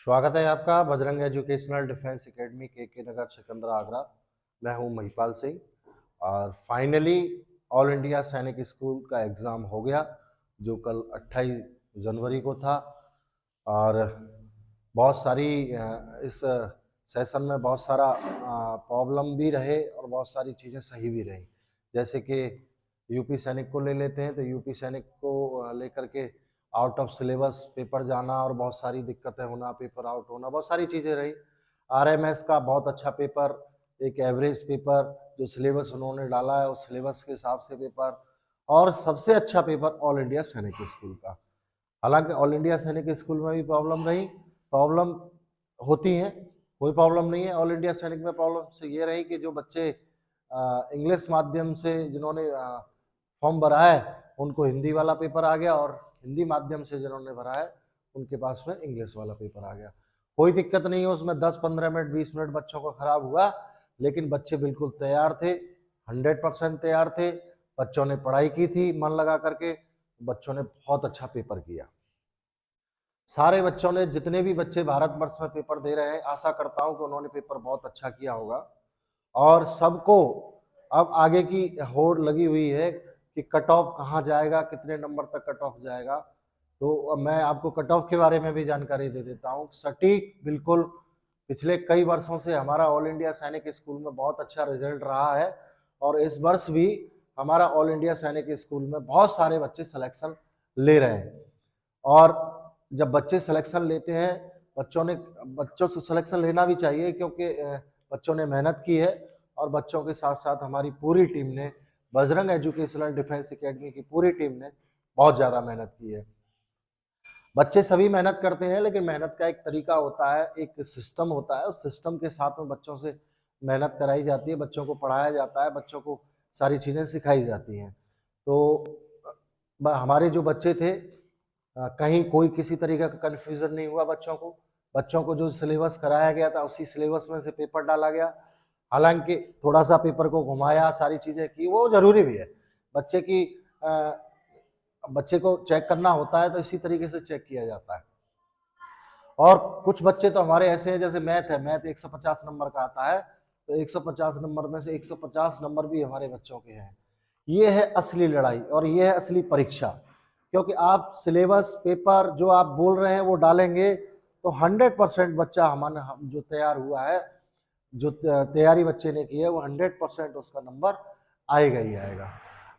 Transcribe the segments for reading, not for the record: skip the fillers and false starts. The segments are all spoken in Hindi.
स्वागत है आपका बजरंग एजुकेशनल डिफेंस एकेडमी के नगर सिकंदरा आगरा। मैं हूं महिपाल सिंह और फाइनली ऑल इंडिया सैनिक स्कूल का एग्ज़ाम हो गया जो कल 28 जनवरी को था। और बहुत सारी इस सेशन में बहुत सारा प्रॉब्लम भी रहे और बहुत सारी चीज़ें सही भी रही। जैसे कि यूपी सैनिक को ले लेते हैं तो यूपी सैनिक को लेकर के आउट ऑफ सिलेबस पेपर जाना और बहुत सारी दिक्कतें होना, पेपर आउट होना, बहुत सारी चीज़ें रही। आरएमएस का बहुत अच्छा पेपर, एक एवरेज पेपर जो सिलेबस उन्होंने डाला है उस सिलेबस के हिसाब से पेपर, और सबसे अच्छा पेपर ऑल इंडिया सैनिक स्कूल का। हालांकि ऑल इंडिया सैनिक स्कूल में भी प्रॉब्लम रही, प्रॉब्लम होती है, कोई प्रॉब्लम नहीं है। ऑल इंडिया सैनिक में प्रॉब्लम से ये रही कि जो बच्चे इंग्लिश माध्यम से जिन्होंने फॉर्म भरा है उनको हिंदी वाला पेपर आ गया, और हिंदी माध्यम से जिन्होंने भरा है उनके पास में इंग्लिश वाला पेपर आ गया। कोई दिक्कत नहीं है उसमें, 10-15 मिनट 20 मिनट बच्चों को खराब हुआ, लेकिन बच्चे बिल्कुल तैयार थे, 100% तैयार थे। बच्चों ने पढ़ाई की थी मन लगा करके, बच्चों ने बहुत अच्छा पेपर किया। सारे बच्चों ने, जितने भी बच्चे भारतवर्ष में पेपर दे रहे हैं, आशा करता हूं कि उन्होंने पेपर बहुत अच्छा किया होगा। और सबको अब आगे की होड़ लगी हुई है कि कट ऑफ कहाँ जाएगा, कितने नंबर तक कट ऑफ जाएगा। तो अब मैं आपको कट ऑफ के बारे में भी जानकारी दे देता हूँ सटीक। बिल्कुल पिछले कई वर्षों से हमारा ऑल इंडिया सैनिक स्कूल में बहुत अच्छा रिजल्ट रहा है, और इस वर्ष भी हमारा ऑल इंडिया सैनिक स्कूल में बहुत सारे बच्चे सिलेक्शन ले रहे हैं। और जब बच्चे सिलेक्शन लेते हैं, बच्चों से सिलेक्शन लेना भी चाहिए, क्योंकि बच्चों ने मेहनत की है, और बच्चों के साथ साथ हमारी पूरी टीम ने, बजरंग एजुकेशनल डिफेंस एकेडमी की पूरी टीम ने बहुत ज़्यादा मेहनत की है। बच्चे सभी मेहनत करते हैं, लेकिन मेहनत का एक तरीका होता है, एक सिस्टम होता है, उस सिस्टम के साथ में बच्चों से मेहनत कराई जाती है, बच्चों को पढ़ाया जाता है, बच्चों को सारी चीज़ें सिखाई जाती हैं। तो हमारे जो बच्चे थे, कहीं कोई किसी तरीके का कन्फ्यूज़न नहीं हुआ बच्चों को जो सिलेबस कराया गया था उसी सिलेबस में से पेपर डाला गया। हालांकि थोड़ा सा पेपर को घुमाया, सारी चीज़ें की, वो ज़रूरी भी है। बच्चे की बच्चे को चेक करना होता है तो इसी तरीके से चेक किया जाता है। और कुछ बच्चे तो हमारे ऐसे हैं, जैसे मैथ है, मैथ 150 नंबर का आता है, तो 150 नंबर में से 150 नंबर भी हमारे बच्चों के हैं। ये है असली लड़ाई और ये है असली परीक्षा, क्योंकि आप सिलेबस पेपर जो आप बोल रहे हैं वो डालेंगे तो 100% बच्चा हम जो तैयार हुआ है, जो तैयारी बच्चे ने की है, वो 100% उसका नंबर आएगा ही आएगा।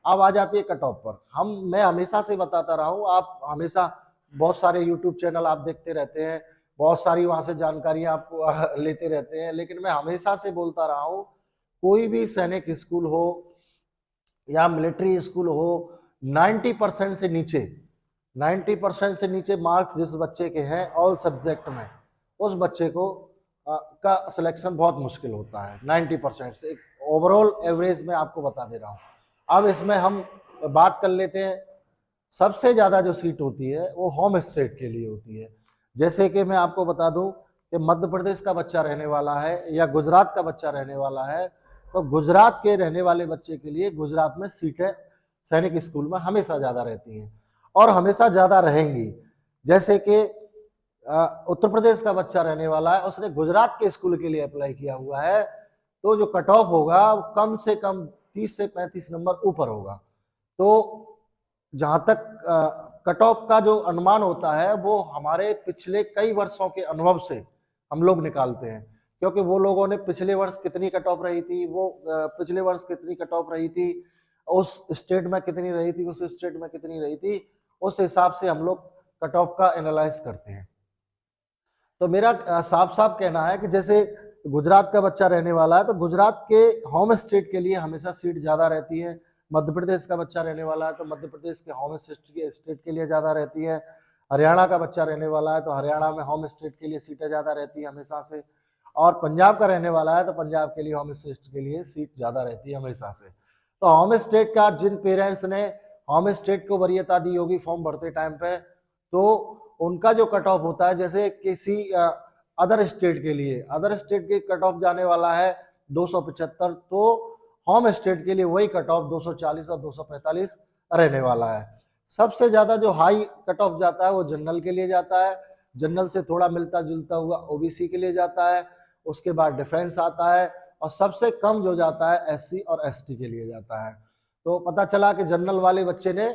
अब आ जाती है कट ऑफ पर। मैं हमेशा से बताता रहा हूँ, आप हमेशा बहुत सारे यूट्यूब चैनल आप देखते रहते हैं, बहुत सारी वहाँ से जानकारियाँ आप लेते रहते हैं, लेकिन मैं हमेशा से बोलता रहा हूँ, कोई भी सैनिक स्कूल हो या मिलिट्री स्कूल हो, 90% से नीचे 90% से नीचे मार्क्स जिस बच्चे के हैं ऑल सब्जेक्ट में, उस बच्चे को का सिलेक्शन बहुत मुश्किल होता है। 90% से, एक ओवरऑल एवरेज में आपको बता दे रहा हूँ। अब इसमें हम बात कर लेते हैं, सबसे ज़्यादा जो सीट होती है वो होम स्टेट के लिए होती है। जैसे कि मैं आपको बता दूं कि मध्य प्रदेश का बच्चा रहने वाला है या गुजरात का बच्चा रहने वाला है, तो गुजरात के रहने वाले बच्चे के लिए गुजरात में सीटें सैनिक स्कूल में हमेशा ज़्यादा रहती हैं और हमेशा ज़्यादा रहेंगी। जैसे कि उत्तर प्रदेश का बच्चा रहने वाला है, उसने गुजरात के स्कूल के लिए अप्लाई किया हुआ है, तो जो कट ऑफ होगा वो कम से कम 30 से 35 नंबर ऊपर होगा। तो जहाँ तक कट ऑफ का जो अनुमान होता है वो हमारे पिछले कई वर्षों के अनुभव से हम लोग निकालते हैं, क्योंकि वो लोगों ने पिछले वर्ष कितनी कट ऑफ रही थी, वो पिछले वर्ष कितनी कट ऑफ रही थी, उस स्टेट में कितनी रही थी, उस स्टेट में कितनी रही थी, उस हिसाब से हम लोग कट ऑफ का एनालाइज करते हैं। तो मेरा साफ साफ कहना है कि जैसे गुजरात का बच्चा रहने वाला है तो गुजरात के होम स्टेट के लिए हमेशा सीट ज़्यादा रहती है। मध्य प्रदेश का बच्चा रहने वाला है तो मध्य प्रदेश के होम स्टेट के लिए ज़्यादा रहती है। हरियाणा का बच्चा रहने वाला है तो हरियाणा में होम स्टेट के लिए सीटें ज़्यादा रहती है हमेशा से। और पंजाब का रहने वाला है तो पंजाब के लिए होम स्टेट के लिए सीट ज़्यादा रहती है हमेशा से। तो होम स्टेट का जिन पेरेंट्स ने होम स्टेट को वरीयता दी होगी फॉर्म भरते टाइम पे, तो उनका जो कट ऑफ होता है, जैसे किसी अदर स्टेट के लिए, अदर स्टेट के कट ऑफ जाने वाला है 275, तो होम स्टेट के लिए वही कट ऑफ 240 और 245 रहने वाला है। सबसे ज़्यादा जो हाई कट ऑफ जाता है वो जनरल के लिए जाता है। जनरल से थोड़ा मिलता जुलता हुआ ओबीसी के लिए जाता है, उसके बाद डिफेंस आता है, और सबसे कम जो जाता है एससी और एसटी के लिए जाता है। तो पता चला कि जनरल वाले बच्चे ने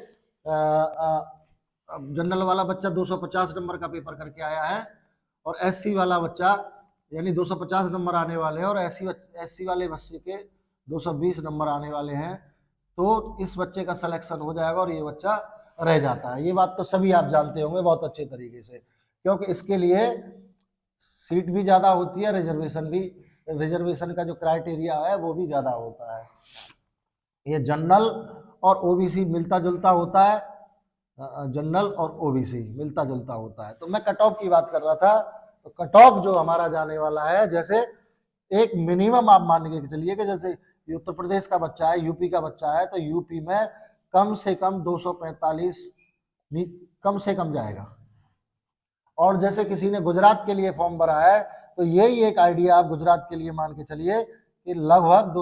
जनरल वाला बच्चा 250 नंबर का पेपर करके आया है, और एससी वाला बच्चा यानी 250 नंबर आने वाले हैं, और एससी वाले बच्चे के 220 नंबर आने वाले हैं। तो इस बच्चे का सिलेक्शन हो जाएगा और ये बच्चा रह जाता है। ये बात तो सभी आप जानते होंगे बहुत अच्छे तरीके से, क्योंकि इसके लिए सीट भी ज़्यादा होती है, रिजर्वेशन का जो क्राइटेरिया है वो भी ज़्यादा होता है। ये जनरल और ओबीसी मिलता जुलता होता है, जनरल और ओबीसी मिलता जुलता होता है। तो मैं कट ऑफ की बात कर रहा था। तो कट ऑफ जो हमारा जाने वाला है, जैसे एक मिनिमम आप मान के चलिए कि जैसे उत्तर प्रदेश का बच्चा है, यूपी का बच्चा है, तो यूपी में कम से कम 245 कम से कम जाएगा। और जैसे किसी ने गुजरात के लिए फॉर्म भरा है, तो यही एक आइडिया आप गुजरात के लिए मान के चलिए कि लगभग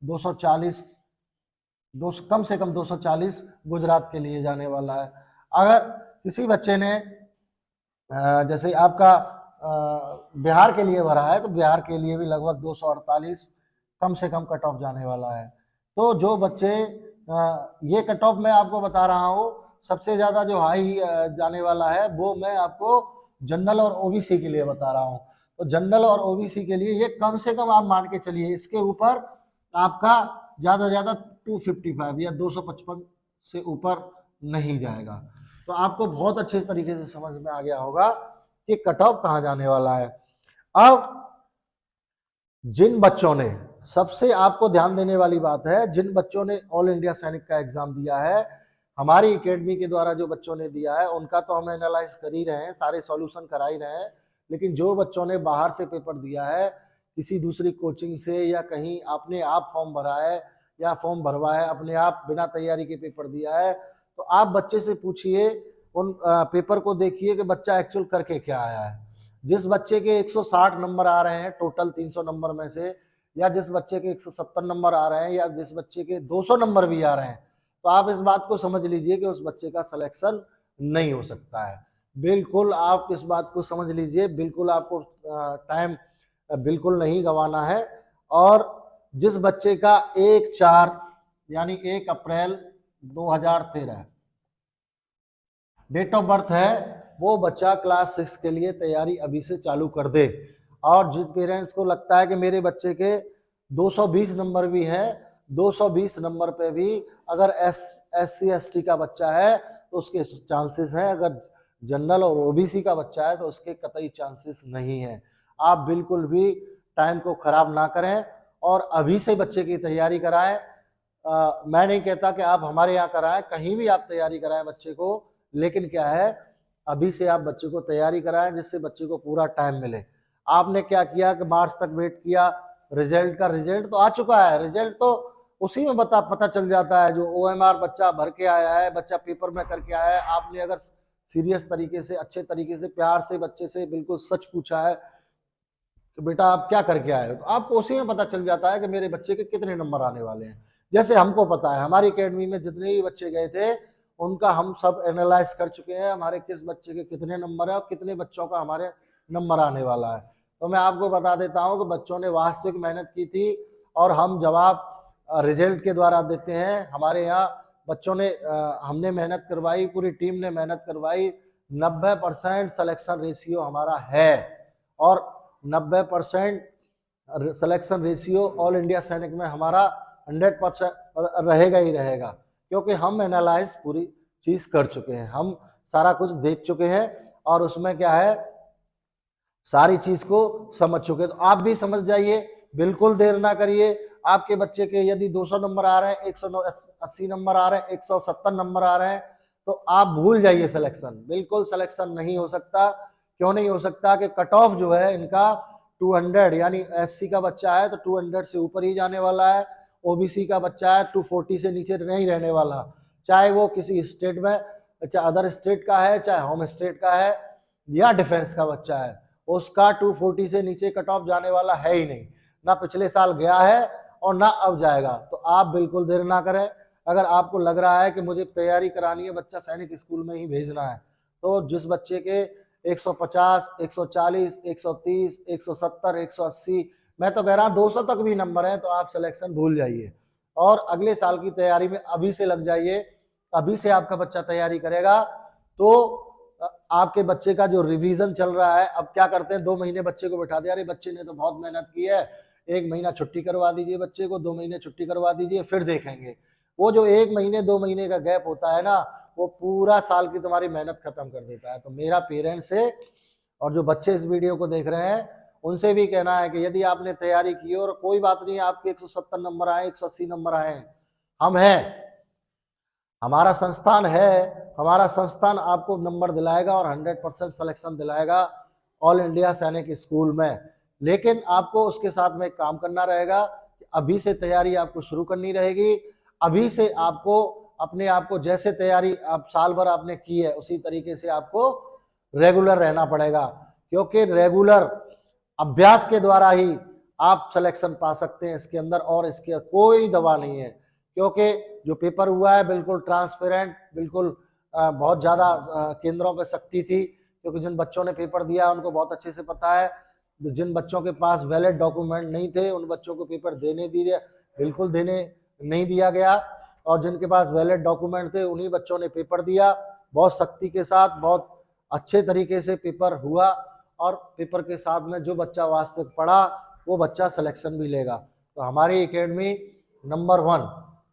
240 कम से कम 240 गुजरात के लिए जाने वाला है। अगर किसी बच्चे ने जैसे आपका बिहार के लिए भरा है, तो बिहार के लिए भी लगभग 248 कम से कम कट ऑफ जाने वाला है। तो जो बच्चे ये कट ऑफ मैं आपको बता रहा हूँ, सबसे ज़्यादा जो हाई जाने वाला है वो मैं आपको जनरल और ओबीसी के लिए बता रहा हूँ। तो जनरल और ओबीसी के लिए ये कम से कम आप मान के चलिए, इसके ऊपर आपका ज़्यादा से ज़्यादा 255 या 255 से ऊपर नहीं जाएगा। तो आपको बहुत अच्छे तरीके से समझ में आ गया होगा कि कट ऑफ कहाँ जाने वाला है। अब जिन बच्चों ने, सबसे आपको ध्यान देने वाली बात है, जिन बच्चों ने ऑल इंडिया सैनिक का एग्जाम दिया है, हमारी एकेडमी के द्वारा जो बच्चों ने दिया है उनका तो हम एनालाइज कर ही रहे हैं, सारे सॉल्यूशन करा ही रहे हैं। लेकिन जो बच्चों ने बाहर से पेपर दिया है, किसी दूसरी कोचिंग से या कहीं आपने आप फॉर्म भरा है या फॉर्म भरवाया है, अपने आप बिना तैयारी के पेपर दिया है, तो आप बच्चे से पूछिए, उन पेपर को देखिए कि बच्चा एक्चुअल करके क्या आया है। जिस बच्चे के 160 नंबर आ रहे हैं टोटल 300 नंबर में से, या जिस बच्चे के 170 नंबर आ रहे हैं, या जिस बच्चे के 200 नंबर भी आ रहे हैं, तो आप इस बात को समझ लीजिए कि उस बच्चे का सिलेक्शन नहीं हो सकता है। बिल्कुल आप इस बात को समझ लीजिए, बिल्कुल आपको टाइम बिल्कुल नहीं गंवाना है। और जिस बच्चे का 1/4 यानी 1 अप्रैल 2013 डेट ऑफ बर्थ है, वो बच्चा क्लास 6 के लिए तैयारी अभी से चालू कर दे। और जिन पेरेंट्स को लगता है कि मेरे बच्चे के 220 नंबर भी हैं, 220 नंबर पे भी अगर SC ST का बच्चा है तो उसके चांसेस हैं, अगर जनरल और ओबीसी का बच्चा है तो उसके कतई चांसेस नहीं है। आप बिल्कुल भी टाइम को खराब ना करें और अभी से बच्चे की तैयारी कराएं। मैं नहीं कहता कि आप हमारे यहाँ कराएं, कहीं भी आप तैयारी कराएं बच्चे को, लेकिन क्या है, अभी से आप बच्चे को तैयारी कराएं जिससे बच्चे को पूरा टाइम मिले। आपने क्या किया कि मार्च तक वेट किया, रिजल्ट तो आ चुका है, रिजल्ट तो उसी में पता चल जाता है। जो OMR बच्चा भर के आया है, बच्चा पेपर में करके आया है, आपने अगर सीरियस तरीके से, अच्छे तरीके से, प्यार से बच्चे से बिल्कुल सच पूछा है तो बेटा आप क्या करके आए हो, तो आपको उसी में पता चल जाता है कि मेरे बच्चे के कितने नंबर आने वाले हैं। जैसे हमको पता है, हमारी एकेडमी में जितने भी बच्चे गए थे उनका हम सब एनालाइज कर चुके हैं, हमारे किस बच्चे के कितने नंबर है और कितने बच्चों का हमारे नंबर आने वाला है। तो मैं आपको बता देता हूँ कि बच्चों ने वास्तविक मेहनत की थी और हम जवाब रिजल्ट के द्वारा देते हैं। हमारे यहाँ बच्चों ने हमने मेहनत करवाई, पूरी टीम ने मेहनत करवाई, 90% सिलेक्शन रेशियो हमारा है, और 90% सिलेक्शन रेशियो ऑल इंडिया सैनिक में हमारा 100% रहेगा ही रहेगा, क्योंकि हम एनालाइज पूरी चीज कर चुके हैं, हम सारा कुछ देख चुके हैं और उसमें क्या है, सारी चीज को समझ चुके हैं। तो आप भी समझ जाइए, बिल्कुल देर ना करिए। आपके बच्चे के यदि 200 नंबर आ रहे हैं, 180 नंबर आ रहे हैं, 170 नंबर आ रहे हैं, तो आप भूल जाइए सिलेक्शन, बिल्कुल सिलेक्शन नहीं हो सकता। क्यों नहीं हो सकता कि कट ऑफ जो है इनका 200, यानी SC का बच्चा है तो 200 से ऊपर ही जाने वाला है, OBC का बच्चा है 240 से नीचे नहीं रहने वाला, चाहे वो किसी स्टेट में, चाहे अदर स्टेट का है, चाहे होम स्टेट का है, या डिफेंस का बच्चा है, उसका 240 से नीचे कट ऑफ जाने वाला है ही नहीं, ना पिछले साल गया है और ना अब जाएगा। तो आप बिल्कुल देर ना करें। अगर आपको लग रहा है कि मुझे तैयारी करानी है, बच्चा सैनिक स्कूल में ही भेजना है, तो जिस बच्चे के 150, 140, 130, 170, 180, मैं तो कह रहा हूँ 200 तक भी नंबर है तो आप सिलेक्शन भूल जाइए और अगले साल की तैयारी में अभी से लग जाइए। अभी से आपका बच्चा तैयारी करेगा तो आपके बच्चे का जो रिवीजन चल रहा है, अब क्या करते हैं 2 महीने बच्चे को बैठा दिया, अरे बच्चे ने तो बहुत मेहनत की है, 1 महीना छुट्टी करवा दीजिए बच्चे को, 2 महीने छुट्टी करवा दीजिए फिर देखेंगे। वो जो 1 महीने 2 महीने का गैप होता है ना, वो पूरा साल की तुम्हारी मेहनत खत्म कर देता है। तो मेरा पेरेंट्स से और जो बच्चे इस वीडियो को देख रहे हैं उनसे भी कहना है कि यदि आपने तैयारी की और कोई बात नहीं, आपके 170 नंबर आए, 180 नंबर आए, हम हैं, हमारा संस्थान है, हमारा संस्थान आपको नंबर दिलाएगा और 100% सिलेक्शन दिलाएगा ऑल इंडिया सैनिक स्कूल में। लेकिन आपको उसके साथ में काम करना रहेगा, अभी से तैयारी आपको शुरू करनी रहेगी। अभी से आपको अपने आप को जैसे तैयारी आप साल भर आपने की है उसी तरीके से आपको रेगुलर रहना पड़ेगा, क्योंकि रेगुलर अभ्यास के द्वारा ही आप सिलेक्शन पा सकते हैं इसके अंदर, और इसके कोई दवा नहीं है। क्योंकि जो पेपर हुआ है बिल्कुल ट्रांसपेरेंट, बिल्कुल बहुत ज़्यादा केंद्रों पे सख्ती थी, क्योंकि जिन बच्चों ने पेपर दिया उनको बहुत अच्छे से पता है। जिन बच्चों के पास वैलिड डॉक्यूमेंट नहीं थे उन बच्चों को पेपर बिल्कुल देने नहीं दिया गया, और जिनके पास वैलिड डॉक्यूमेंट थे उन्हीं बच्चों ने पेपर दिया। बहुत सख्ती के साथ बहुत अच्छे तरीके से पेपर हुआ, और पेपर के साथ में जो बच्चा वास्तविक पढ़ा वो बच्चा सिलेक्शन भी लेगा। तो हमारी एकेडमी नंबर 1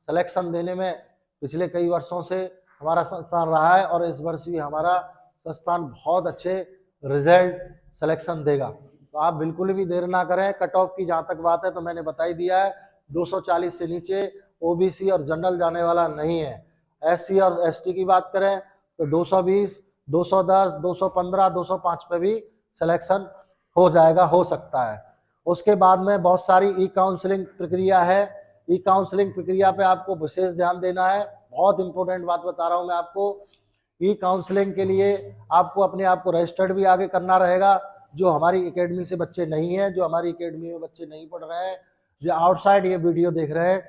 सिलेक्शन देने में पिछले कई वर्षों से हमारा संस्थान रहा है, और इस वर्ष भी हमारा संस्थान बहुत अच्छे रिजल्ट सिलेक्शन देगा। तो आप बिल्कुल भी देर ना करें। कट ऑफ की जहाँ तक बात है तो मैंने बता ही दिया है, 240 से नीचे ओबीसी और जनरल जाने वाला नहीं है। एससी और एसटी की बात करें तो 220, 210, 215, 205 पे भी सिलेक्शन हो जाएगा, हो सकता है। उसके बाद में बहुत सारी ई काउंसलिंग प्रक्रिया है। ई काउंसलिंग प्रक्रिया पे आपको विशेष ध्यान देना है। बहुत इंपॉर्टेंट बात बता रहा हूँ मैं आपको। ई काउंसलिंग के लिए आपको अपने आप को रजिस्टर्ड भी आगे करना रहेगा। जो हमारी एकेडमी से बच्चे नहीं हैं, जो हमारी एकेडमी में बच्चे नहीं पढ़ रहे हैं, जो आउटसाइड ये वीडियो देख रहे हैं,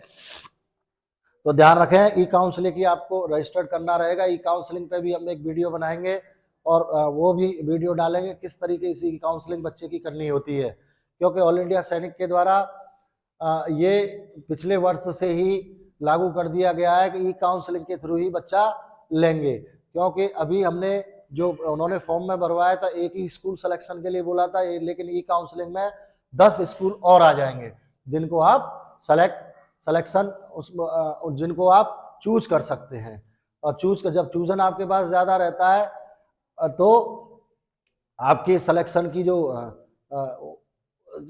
तो ध्यान रखें ई काउंसलिंग की आपको रजिस्टर्ड करना रहेगा। ई काउंसलिंग पे भी हम एक वीडियो बनाएंगे और वो भी वीडियो डालेंगे किस तरीके से ई काउंसलिंग बच्चे की करनी होती है, क्योंकि ऑल इंडिया सैनिक के द्वारा ये पिछले वर्ष से ही लागू कर दिया गया है कि ई काउंसलिंग के थ्रू ही बच्चा लेंगे। क्योंकि अभी हमने जो उन्होंने फॉर्म में भरवाया था एक ही स्कूल सिलेक्शन के लिए बोला था, लेकिन ई काउंसलिंग में 10 स्कूल और आ जाएंगे जिनको आप सिलेक्शन जिनको आप चूज कर सकते हैं। और जब चूजन आपके पास ज्यादा रहता है तो आपकी सिलेक्शन की जो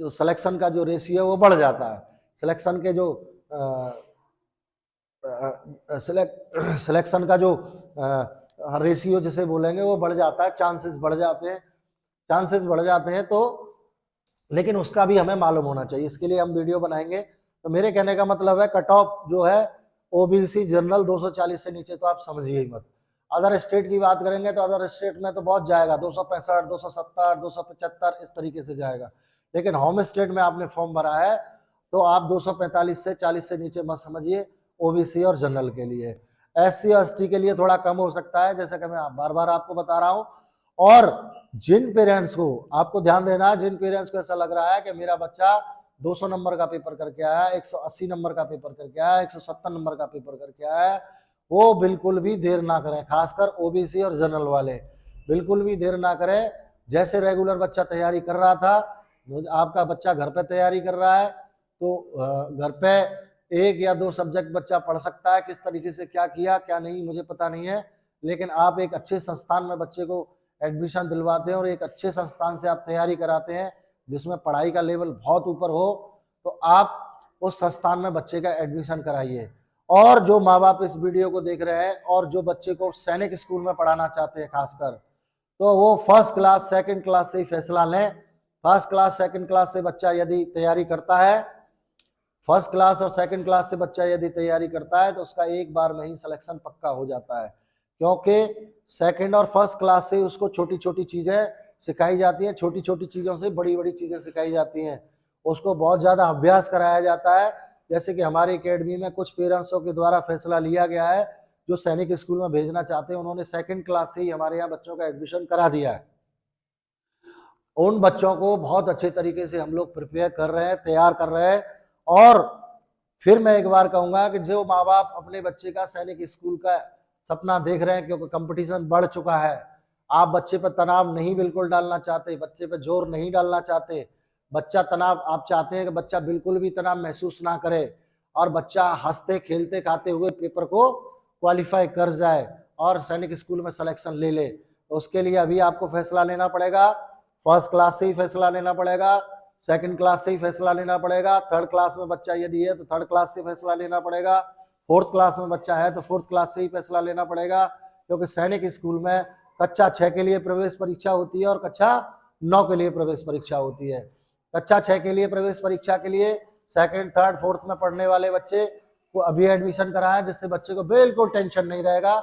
सिलेक्शन का जो रेशियो है वो बढ़ जाता है। सिलेक्शन के जो सिलेक्शन का जो रेशियो जिसे बोलेंगे वो बढ़ जाता है, चांसेस बढ़ जाते हैं। तो लेकिन उसका भी हमें मालूम होना चाहिए, इसके लिए हम वीडियो बनाएंगे। तो मेरे कहने का मतलब है कट ऑफ जो है ओबीसी जनरल 240 से नीचे तो आप समझिए ही मत। अदर स्टेट की बात करेंगे तो अदर स्टेट में तो बहुत जाएगा, 265, 270, 275 इस तरीके से जाएगा। लेकिन होम स्टेट में आपने फॉर्म भरा है तो आप 245 से 40 से नीचे मत समझिए ओबीसी और जनरल के लिए। एससी और एसटी के लिए थोड़ा कम हो सकता है, जैसे कि मैं बार बार आपको बता रहा हूँ। और जिन पेरेंट्स को आपको ध्यान देना है, जिन पेरेंट्स को ऐसा लग रहा है कि मेरा बच्चा 200 नंबर का पेपर करके आया, 180 नंबर का पेपर करके आया, 170 नंबर का पेपर करके आया, वो बिल्कुल भी देर ना करें। खासकर ओबीसी और जनरल वाले बिल्कुल भी देर ना करें। जैसे रेगुलर बच्चा तैयारी कर रहा था, आपका बच्चा घर पे तैयारी कर रहा है तो घर पे 1 या 2 सब्जेक्ट बच्चा पढ़ सकता है। किस तरीके से क्या किया क्या नहीं मुझे पता नहीं है, लेकिन आप एक अच्छे संस्थान में बच्चे को एडमिशन दिलवाते हैं और एक अच्छे संस्थान से आप तैयारी कराते हैं जिसमें पढ़ाई का लेवल बहुत ऊपर हो, तो आप उस संस्थान में बच्चे का एडमिशन कराइए। और जो माँ बाप इस वीडियो को देख रहे हैं और जो बच्चे को सैनिक स्कूल में पढ़ाना चाहते हैं खासकर, तो वो फर्स्ट क्लास सेकंड क्लास से ही फैसला लें। फर्स्ट क्लास सेकंड क्लास से बच्चा यदि तैयारी करता है, फर्स्ट क्लास और सेकंड क्लास से बच्चा यदि तैयारी करता है तो उसका एक बार में ही सिलेक्शन पक्का हो जाता है। क्योंकि सेकंड और फर्स्ट क्लास से उसको छोटी छोटी चीज़ें सिखाई जाती हैं, छोटी छोटी चीज़ों से बड़ी बड़ी चीज़ें सिखाई जाती हैं, उसको बहुत ज़्यादा अभ्यास कराया जाता है। जैसे कि हमारी एकेडमी में कुछ पेरेंट्सों के द्वारा फैसला लिया गया है जो सैनिक स्कूल में भेजना चाहते हैं, उन्होंने सेकंड क्लास से ही हमारे यहाँ बच्चों का एडमिशन करा दिया है। उन बच्चों को बहुत अच्छे तरीके से हम लोग प्रिपेयर कर रहे हैं, तैयार कर रहे हैं। और फिर मैं एक बार कहूंगा कि जो माँ बाप अपने बच्चे का सैनिक स्कूल का सपना देख रहे हैं, क्योंकि कंपटीशन बढ़ चुका है, आप बच्चे पर तनाव नहीं बिल्कुल डालना चाहते, बच्चे पर जोर नहीं डालना चाहते, बच्चा तनाव आप चाहते हैं कि बच्चा बिल्कुल भी तनाव महसूस ना करे और बच्चा हंसते खेलते खाते हुए पेपर को क्वालिफाई कर जाए और सैनिक स्कूल में सिलेक्शन ले ले। तो उसके लिए अभी आपको फैसला लेना पड़ेगा, फर्स्ट क्लास से ही फैसला लेना पड़ेगा, सेकंड क्लास से ही फैसला लेना पड़ेगा, थर्ड क्लास में बच्चा यदि है तो थर्ड क्लास से फैसला लेना पड़ेगा, फोर्थ क्लास में बच्चा है तो फोर्थ क्लास से ही फैसला लेना पड़ेगा। क्योंकि सैनिक स्कूल में कक्षा 6 के लिए प्रवेश परीक्षा होती है और कक्षा 9 के लिए प्रवेश परीक्षा होती है। कक्षा 6 के लिए प्रवेश परीक्षा के लिए सेकंड थर्ड फोर्थ में पढ़ने वाले बच्चे को अभी एडमिशन कराएं, जिससे बच्चे को बिल्कुल टेंशन नहीं रहेगा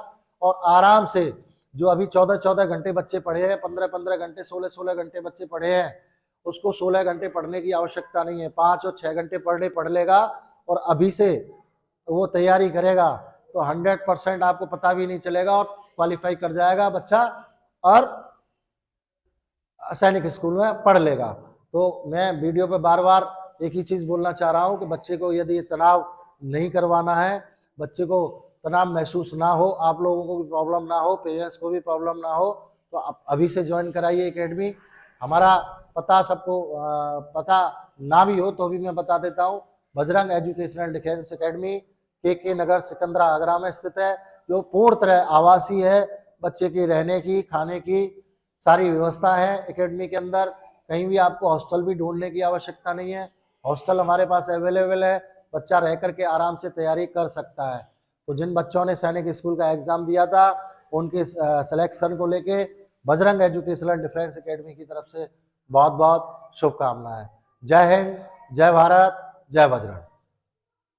और आराम से जो अभी 14-14 घंटे बच्चे पढ़े हैं, 15-15 घंटे, 16-16 घंटे बच्चे पढ़े हैं, उसको 16 घंटे पढ़ने की आवश्यकता नहीं है, 5 और 6 घंटे पढ़ लेगा और अभी से वो तैयारी करेगा तो 100% आपको पता भी नहीं चलेगा और क्वालिफाई कर जाएगा बच्चा और सैनिक स्कूल में पढ़ लेगा। तो मैं वीडियो पे बार बार एक ही चीज़ बोलना चाह रहा हूँ कि बच्चे को यदि तनाव नहीं करवाना है, बच्चे को तनाव महसूस ना हो, आप लोगों को भी प्रॉब्लम ना हो, पेरेंट्स को भी प्रॉब्लम ना हो, तो आप अभी से ज्वाइन कराइए एकेडमी। हमारा पता सबको पता ना भी हो तो भी मैं बता देता हूँ, बजरंग एजुकेशनल डिफेंस एकेडमी के नगर सिकंदरा आगरा में स्थित है, जो पूर्ण तरह आवासीय है। बच्चे की रहने की, खाने की सारी व्यवस्था है एकेडमी के अंदर। कहीं भी आपको हॉस्टल भी ढूंढने की आवश्यकता नहीं है, हॉस्टल हमारे पास अवेलेबल है, बच्चा रह करके आराम से तैयारी कर सकता है। तो जिन बच्चों ने सैनिक स्कूल का एग्जाम दिया था उनके सिलेक्शन को लेके बजरंग एजुकेशनल डिफेंस एकेडमी की तरफ से बहुत बहुत शुभकामनाएं। जय हिंद, जय भारत, जय बजरंग।